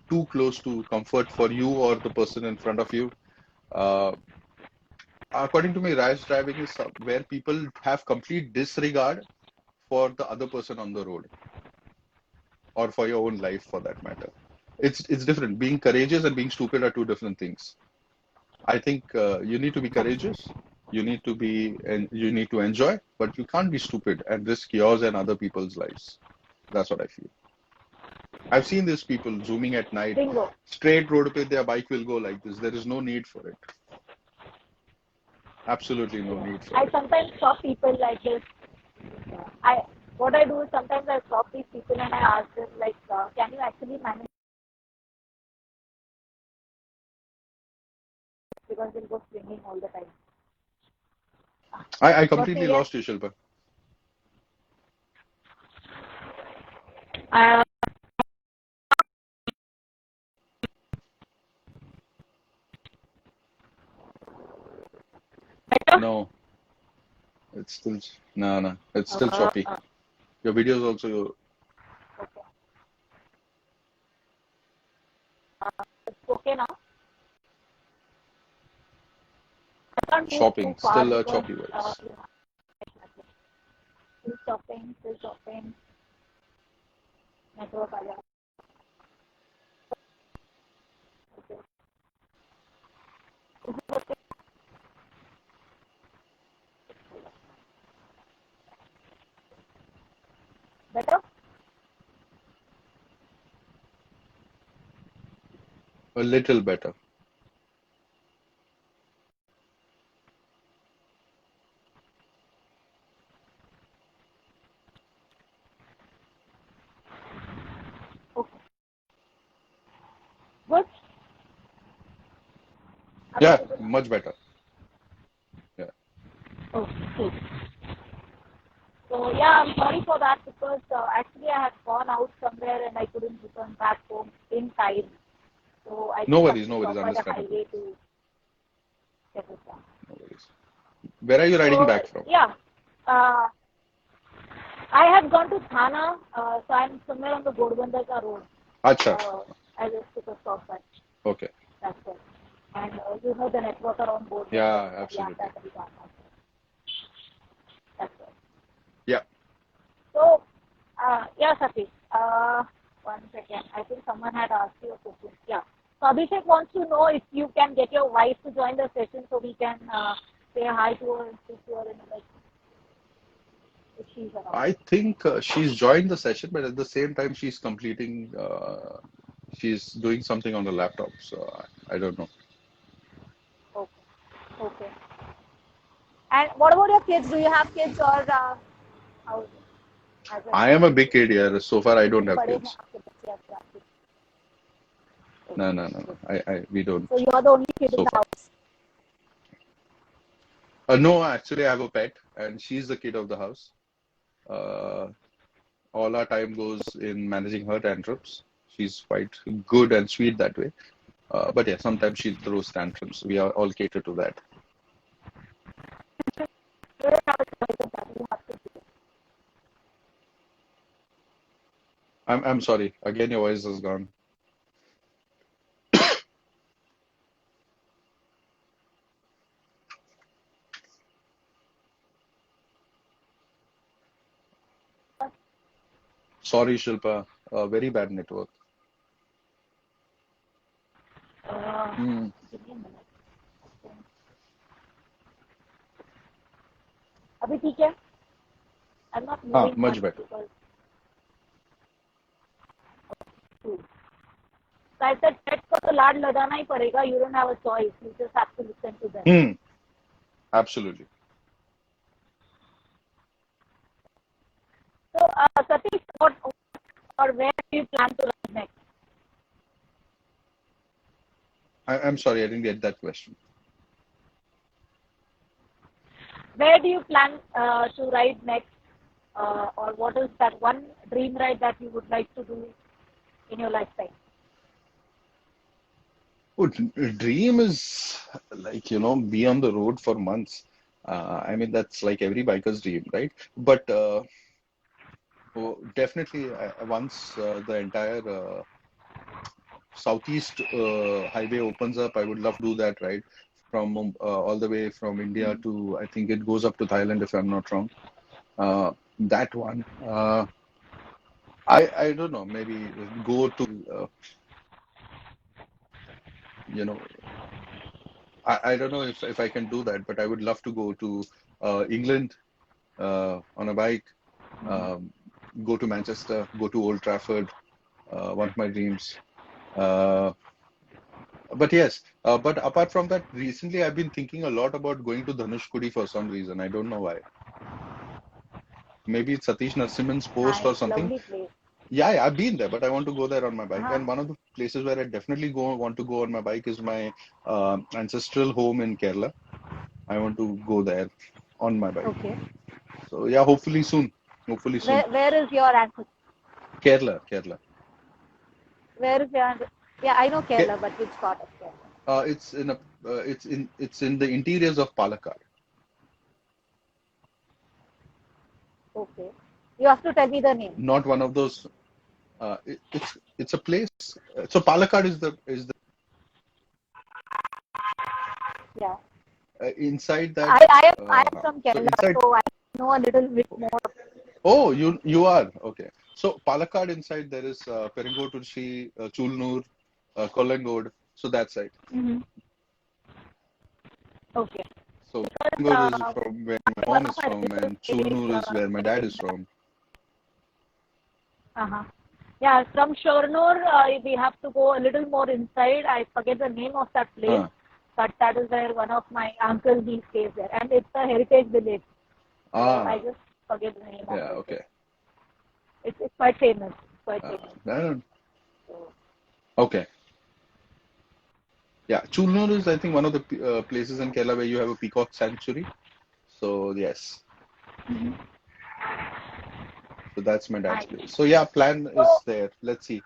B: too close to comfort for you or the person in front of you. Uh, According to me, rash driving is where people have complete disregard for the other person on the road or for your own life for that matter. It's different. Being courageous and being stupid are two different things. I think you need to be courageous. You need to enjoy, but you can't be stupid and risk yours and other people's lives. That's what I feel. I've seen these people zooming at night,
A: Bingo.
B: straight road pe their bike will go like this. There is no need for it. Absolutely no
A: Yeah.
B: need for
A: I
B: it.
A: sometimes stop people like this. I what I do is sometimes I stop these people and I ask them like, can you actually manage because they'll go swinging all the time.
B: I
A: But
B: completely
A: yes,
B: lost you, Shilpa.
A: uh,
B: No, it's still no, no. It's still
A: uh,
B: choppy. Your videos also
A: okay, it's okay now. I can't move too
B: chopping.
A: far
B: Still
A: because
B: choppy voice.
A: you know, still chopping, network. Okay. Better?
B: A little better.
A: Okay. Good.
B: Yeah,
A: Available now?
B: much better. Yeah.
A: Okay. So yeah, I'm sorry for that because actually I had gone out somewhere and I couldn't return back home in time. So I
B: No
A: just have
B: worries,
A: to
B: no worries.
A: stop by the
B: Understandable.
A: highway to get it done.
B: No worries. Where are you riding
A: So
B: back from?
A: yeah, uh, I had gone to Thana, so I'm somewhere on the Godbandaka road.
B: Acha.
A: Uh, I just took a stop at
B: Okay.
A: that point. And you know the network around Godbandaka,
B: Yeah, absolutely.
A: that's right.
B: Yeah.
A: So, yeah, Satish, one second. I think someone had asked you a question. Yeah. So, Abhishek wants to know if you can get your wife to join the session so we can say hi to her and speak to her in like if she's around.
B: I think she's joined the session, but at the same time, she's doing something on the laptop. So I don't know.
A: Okay. Okay. And what about your kids? Do you have kids or how is it? As in,
B: I am a big kid here. So far, I don't have
A: बड़े हैं
B: kids.
A: आपके बच्चे आपके आपके?
B: No,
A: Okay.
B: no, no, no.
A: Good.
B: We don't
A: So you are the only kid in
B: so
A: the
B: far.
A: house.
B: No, actually, I have a pet, and she's the kid of the house. Uh, all our time goes in managing her tantrums. She's quite good and sweet that way. But yeah, sometimes she throws tantrums. We are all cater to that.
A: You don't have a choice of that. You have to do it.
B: I'm sorry. Again, your voice is gone. Sorry, Shilpa. Very bad network. Hmm.
A: Give me a minute. अभी ठीक है? I'm not
B: Ah,
A: moving much
B: much better.
A: because so I said pets को तो लाड लगाना ही पड़ेगा. You don't have a choice. You just have to listen to them.
B: Hmm. Absolutely.
A: So Satish, what or where do you plan to run next?
B: I'm sorry, I didn't get that question.
A: Where do you plan to ride next? or what is that one dream ride that you would like to do in your lifetime?
B: Oh, dream is like, be on the road for months. I mean, that's like every biker's dream, right? But definitely, once the entire Southeast highway opens up, I would love to do that, right? From all the way from India to, I think it goes up to Thailand, if I'm not wrong. That one. I don't know, maybe go to, you know, I don't know if I can do that, but I would love to go to England on a bike, um, go to Manchester, go to Old Trafford, one of my dreams. Uh, but yes, but apart from that, recently I've been thinking a lot about going to Dhanushkodi for some reason. I don't know why. Maybe it's Satish Narasimhan's post or
A: Nice,
B: something.
A: lovely place.
B: Yeah, yeah, I've been there, but I want to go there on my bike.
A: Uh-huh.
B: And one of the places where I definitely want to go on my bike is my ancestral home in Kerala. I want to go there on my bike.
A: Okay.
B: So yeah, hopefully soon. Hopefully soon.
A: Where is your ancestor?
B: Kerala, Kerala.
A: Where is your Yeah, I know
B: Ke-
A: Kerala, but which part of Kerala?
B: it's in a it's in the interiors of Palakkad.
A: Okay. You have to tell me the name.
B: Not one of those. It's a place. So Palakkad is the
A: Yeah.
B: inside that.
A: I am from
B: So
A: Kerala,
B: inside.
A: so I know a little bit more.
B: Oh, you are okay. So Palakkad inside there is Peringoturchi, Chulnur, Kolangod. So that side.
A: Mm-hmm. Okay.
B: So
A: Because
B: Peringodu is from where my
A: one
B: mom
A: of
B: is
A: my
B: from,
A: relatives
B: and
A: stays
B: Chulnur is where my dad is from.
A: uh-huh. Yeah, from Shornur, we have to go a little more inside. I forget the name of that place,
B: Huh.
A: but that is where one of my uncles he stays there, and it's a heritage village. So I
B: Ah,
A: just forget the name of
B: yeah,
A: it.
B: okay.
A: It's quite famous. Quite famous.
B: I don't,
A: So,
B: okay. Yeah, Chulnur is, I think, one of the places in Kerala where you have a peacock sanctuary. So, yes. So, that's my dad's
A: nice.
B: place. So, yeah, plan
A: So
B: is there. Let's see.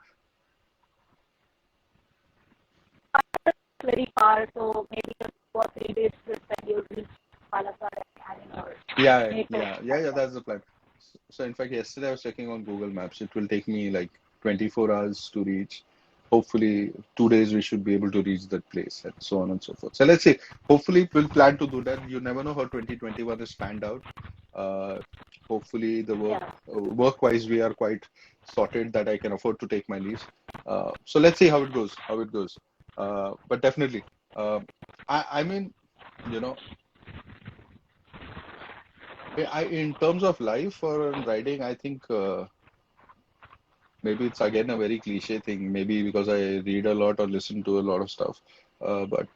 A: very far, so maybe a 2 or 3 days trip and you'll reach Palakkad and having your
B: Yeah,
A: native
B: yeah, yeah, yeah,
A: sunset.
B: that's the plan. So, in fact, yesterday I was checking on Google Maps. It will take me like 24 hours to reach. Hopefully, 2 days we should be able to reach that place and so on and so forth. So, let's see. Hopefully, we'll plan to do that. You never know how 2021 is panned out. Uh, hopefully, the
A: Yeah.
B: work-wise, we are quite sorted that I can afford to take my leaves. So, let's see how it goes. How it goes. But definitely, I mean, you know, in terms of life or riding, I think maybe it's again a very cliche thing. Maybe because I read a lot or listen to a lot of stuff. But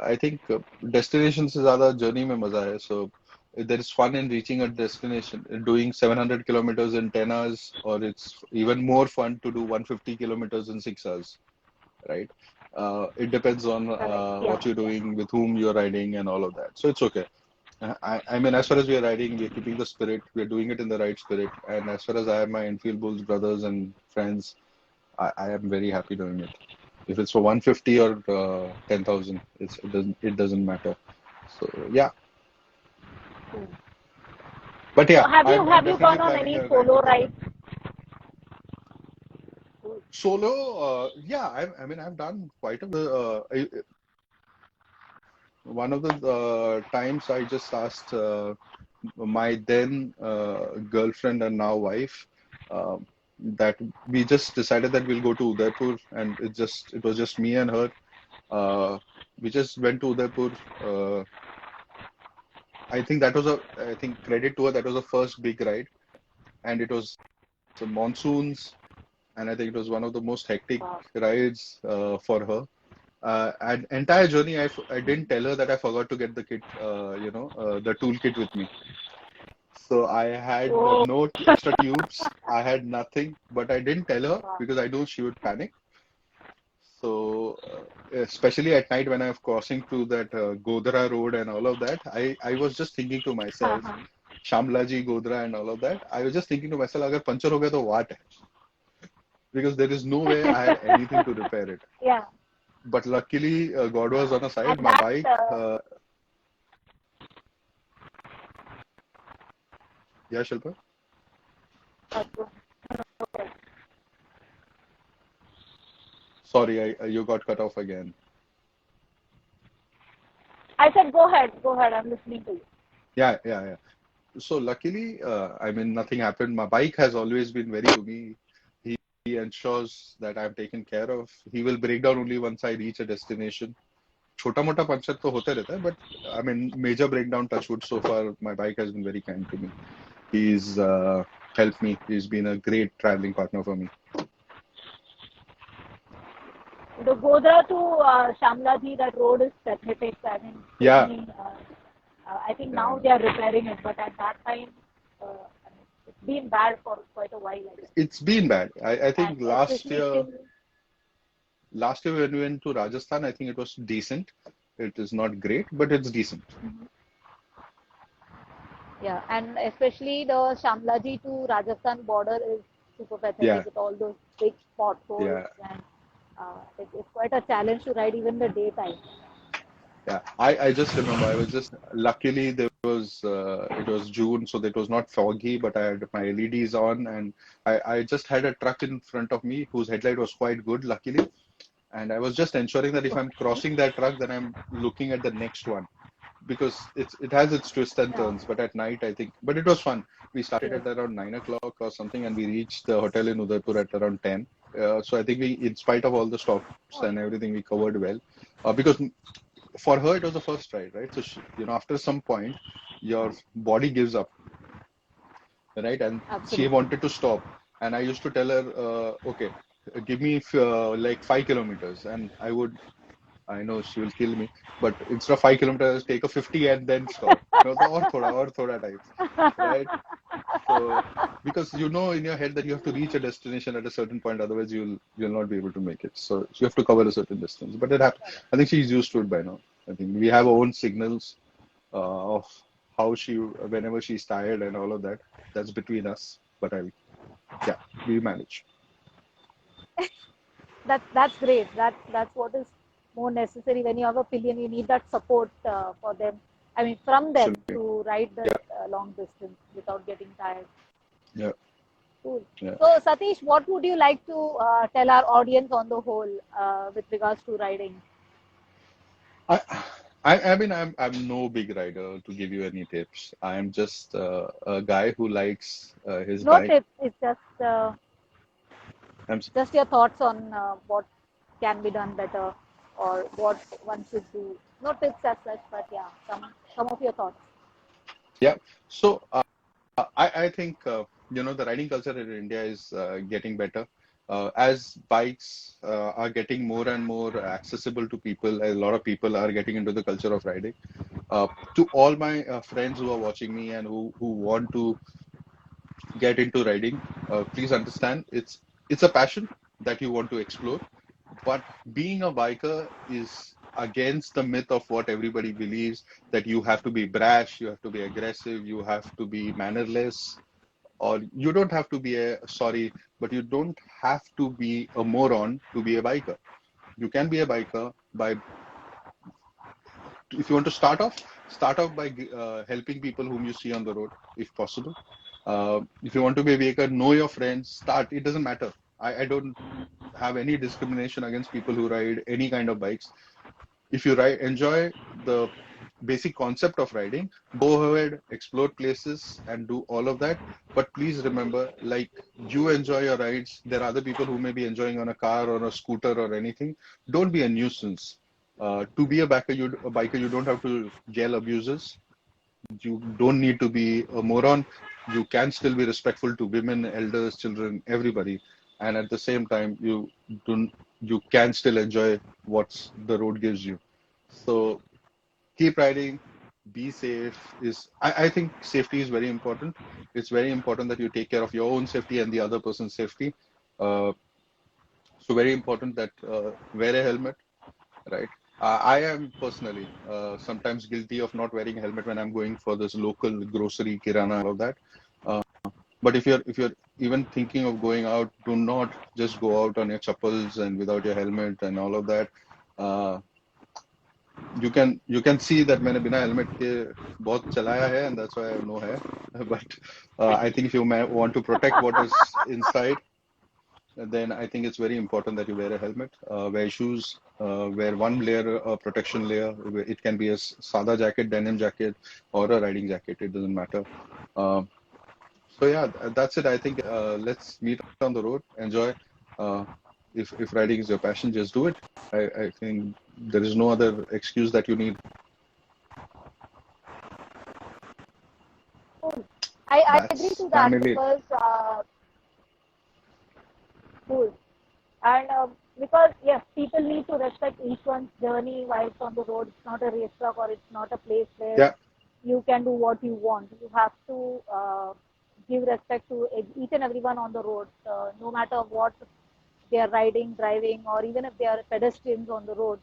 B: I think destinations is other journey mein maza hai. So there is fun in reaching a destination, doing 700 kilometers in 10 hours, or it's even more fun to do 150 kilometers in 6 hours, right? It depends on
A: Correct.
B: what
A: Yeah.
B: you're
A: Yeah.
B: doing, with whom you're riding, and all of that. So it's okay. I mean, as far as we are riding, we are keeping the spirit. We are doing it in the right spirit. And as far as I have my Enfield Bulls brothers and friends, I am very happy doing it. If it's for 150 or 10,000, it doesn't matter. So yeah,
A: Cool.
B: but
A: So
B: yeah,
A: have you
B: I'm
A: have you
B: definitely
A: gone on
B: planning
A: any
B: a ride
A: solo
B: to Kerala.
A: rides? Cool.
B: Solo, yeah, I mean, I've done quite a bit. One of the times I just asked my then girlfriend and now wife that we just decided that we'll go to Udaipur, and it was just me and her. We just went to Udaipur. I think credit to her, that was the first big ride, and it was the monsoons, and I think it was one of the most hectic
A: Wow.
B: rides for her. And entire journey, I didn't tell her that I forgot to get the kit, the toolkit with me. So I had
A: Oh,
B: no extra tubes. I had nothing, but I didn't tell her
A: wow.
B: because I knew she would panic. So especially at night when I was crossing through that Godhra road and all of that, I was just thinking to myself,
A: Uh-huh.
B: Shamlaji, Godra, and all of that. I was just thinking to myself, agar puncture ho gaya to what? Because there is no way I had anything to repair it.
A: Yeah.
B: But luckily, God was on a side.
A: And
B: My
A: that,
B: bike, yeah, Shilpa.
A: uh,
B: Sorry, you got cut off again.
A: I said, go ahead. I'm listening to you.
B: Yeah. So luckily, I mean, nothing happened. My bike has always been very to me. He ensures that I'm taken care of. He will break down only once I reach a destination. छोटा मोटा puncture तो होता रहता है, but I mean, major breakdown, touch wood, so far, my bike has been very kind to me. He's helped me. He's been a great traveling partner for me.
A: The Godra to Shamlaji, that road is pathetic. I mean, so
B: Yeah,
A: many. I think now
B: yeah.
A: they are repairing it, but at that time, I mean, it's been bad for quite a while, I guess.
B: It's been bad. I
A: And
B: think
A: especially till.
B: last year when we went to Rajasthan, I think it was decent. It is not great, but it's decent.
A: Yeah, and especially the Shamlaji to Rajasthan border is super pathetic
B: Yeah,
A: with all those big potholes,
B: yeah.
A: and it's quite a challenge to ride even the daytime.
B: Yeah, I just remember I was just luckily there was it was June, so it was not foggy, but I had my LEDs on, and I just had a truck in front of me whose headlight was quite good, luckily, and I was just ensuring that if I'm
A: Okay.
B: crossing that truck, then I'm looking at the next one because it has its twists and
A: Yeah.
B: turns. But at night, I think, but it was fun. We started
A: Yes.
B: at around 9 o'clock or something, and we reached the hotel in Udaipur at around 10. So I think we, in spite of all the stops
A: Oh,
B: and everything, we covered well. Because for her it was the first ride, right? So after some point, your body gives up, right? And she
A: absolutely.
B: wanted to stop, and I used to tell her, okay, give me like 5 kilometers, and I know she will kill me, but instead of 5 kilometers, take a 50 and then stop. No, the or thoda type, right? So because you know in your head that you have to reach a destination at a certain point, otherwise you'll not be able to make it. So you have to cover a certain distance. But it happens. I think she's used to it by now. I think we have our own signals of how she whenever she's tired and all of that. That's between us. But yeah, we manage.
A: That's great. That's what is more necessary when you have a pillion. You need that support for them. I mean, from them
B: Absolutely.
A: to ride that
B: Yeah,
A: long distance without getting tired.
B: yeah,
A: Cool.
B: yeah.
A: So, Satish, what would you like to tell our audience on the whole with regards to riding?
B: I, I mean, I'm no big rider to give you any tips. I'm just a guy who likes his
A: No
B: bike.
A: tips. It's
B: I'm
A: just your thoughts on what can be done better or what one should do. No tips as such, but yeah, some of your thoughts.
B: Yeah. So I think the riding culture in India is getting better. As bikes are getting more and more accessible to people, a lot of people are getting into the culture of riding. To all my friends who are watching me and who want to get into riding, please understand it's a passion that you want to explore. But being a biker is against the myth of what everybody believes that you have to be brash, you have to be aggressive, you have to be mannerless, or you don't have to be but you don't have to be a moron to be a biker. You can be a biker by, if you want to start off by helping people whom you see on the road, if possible. If you want to be a biker, know your friends, start. It doesn't matter. I don't have any discrimination against people who ride any kind of bikes. If you enjoy the basic concept of riding, go ahead, explore places, and do all of that. But please remember, like you enjoy your rides, there are other people who may be enjoying on a car or a scooter or anything. Don't be a nuisance. To be a biker, you don't have to yell abuses. You don't need to be a moron. You can still be respectful to women, elders, children, everybody, and at the same time, don't you can still enjoy what the road gives you. So keep riding, be safe. I think safety is very important. It's very important that you take care of your own safety and the other person's safety. Uh, so very important that wear a helmet, right? I am personally sometimes guilty of not wearing a helmet when I'm going for this local grocery, kirana, all of that. Uh, but if you're even thinking of going out, do not just go out on your chappals and without your helmet and all of that. Uh, you can see that मैंने बिना helmet के बहुत चलाया है, and that's why I have no hair. But I think if you want to protect what is inside, then I think it's very important that you wear a helmet, wear shoes, wear one layer, a protection layer. It can be a sada jacket, denim jacket, or a riding jacket. It doesn't matter. Uh, so yeah, that's it. I think let's meet on the road, enjoy. Uh, if riding is your passion, just do it. I think there is no other excuse that you need.
A: Cool. I agree to
B: That's
A: that
B: primarily it.
A: because cool. And because yes, people need to respect each one's journey while it's on the road. It's not a racetrack or it's not a place where
B: Yeah,
A: you can do what you want. You have to give respect to each and everyone on the road, no matter what they are riding, driving, or even if they are pedestrians on the road.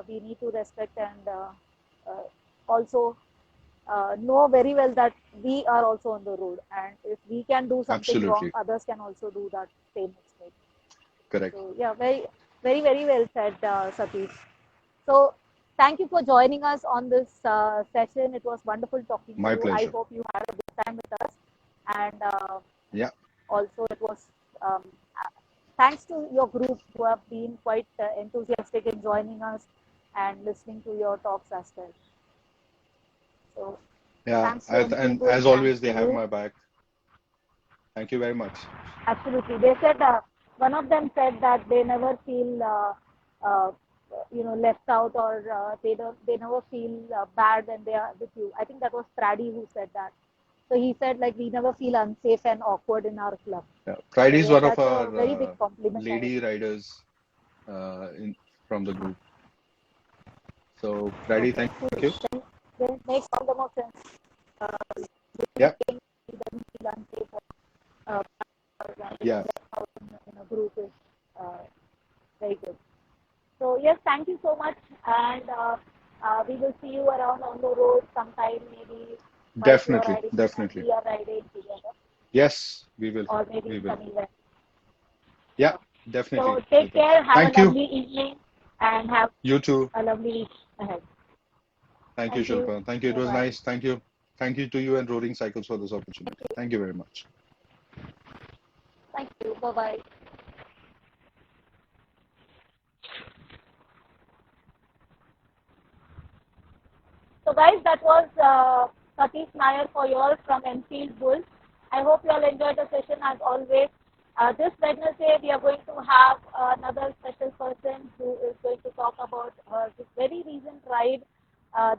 A: We need to respect and uh, also know very well that we are also on the road, and if we can do something wrong,
B: absolutely
A: others can also do that same mistake.
B: correct.
A: So yeah, very well said, Satish. So thank you for joining us on this session. It was wonderful talking to
B: My
A: you. I
B: pleasure.
A: hope you had a good time with us, and
B: Yeah,
A: also it was um, uh, thanks to your group who have been quite enthusiastic in joining us and listening to your talks as well. So
B: yeah.
A: thanks to M
B: And
A: People,
B: as
A: thanks
B: always, they
A: to
B: have
A: you.
B: my back. Thank you very much.
A: Absolutely. They said one of them said that they never feel uh, left out or they never feel bad when they are with you. I think that was Trady who said that. So he said like we never feel unsafe and awkward in our club.
B: Yeah. Friday
A: So
B: is
A: yeah,
B: one of
A: that's a
B: our
A: very big compliment. I would
B: lady
A: say.
B: riders in from the group. So Friday,
A: Okay,
B: thank
A: cool.
B: you.
A: Then it makes all the more sense.
B: Yeah,
A: He doesn't feel unsafe or uh,
B: yeah,
A: left out in a group is uh, very good. So yes, thank you so much, and we will see you around on the road sometime, maybe while you are
B: definitely,
A: riding and
B: definitely.
A: we are riding together,
B: Yes, we will.
A: or maybe
B: We will.
A: some event.
B: Yeah,
A: So
B: definitely. We
A: take
B: will.
A: care, have a
B: Thank you.
A: lovely evening, and have
B: You too.
A: a lovely week ahead.
B: Thank you,
A: Thank you.
B: Shilpa. Thank you. It
A: Bye
B: was
A: bye.
B: nice. Thank you. Thank you to you and Roaring Cycles for this
A: Thank
B: opportunity.
A: you.
B: Thank you very much.
A: Thank you. Bye bye. So guys, that was Satish Nair for you all from Enfield Bulls. I hope you all enjoyed the session as always. This Wednesday, we are going to have another special person who is going to talk about this very recent ride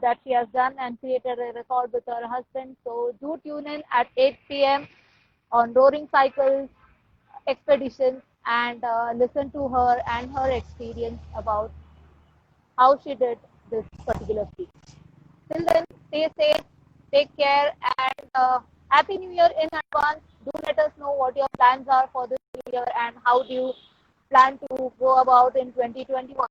A: that she has done and created a record with her husband. So do tune in at 8 p.m. on Roaring Cycles Expeditions and listen to her and her experience about how she did this particular feat. Till then, stay safe, take care, and Happy New Year in advance. Do let us know what your plans are for this new year and how do you plan to go about in 2021.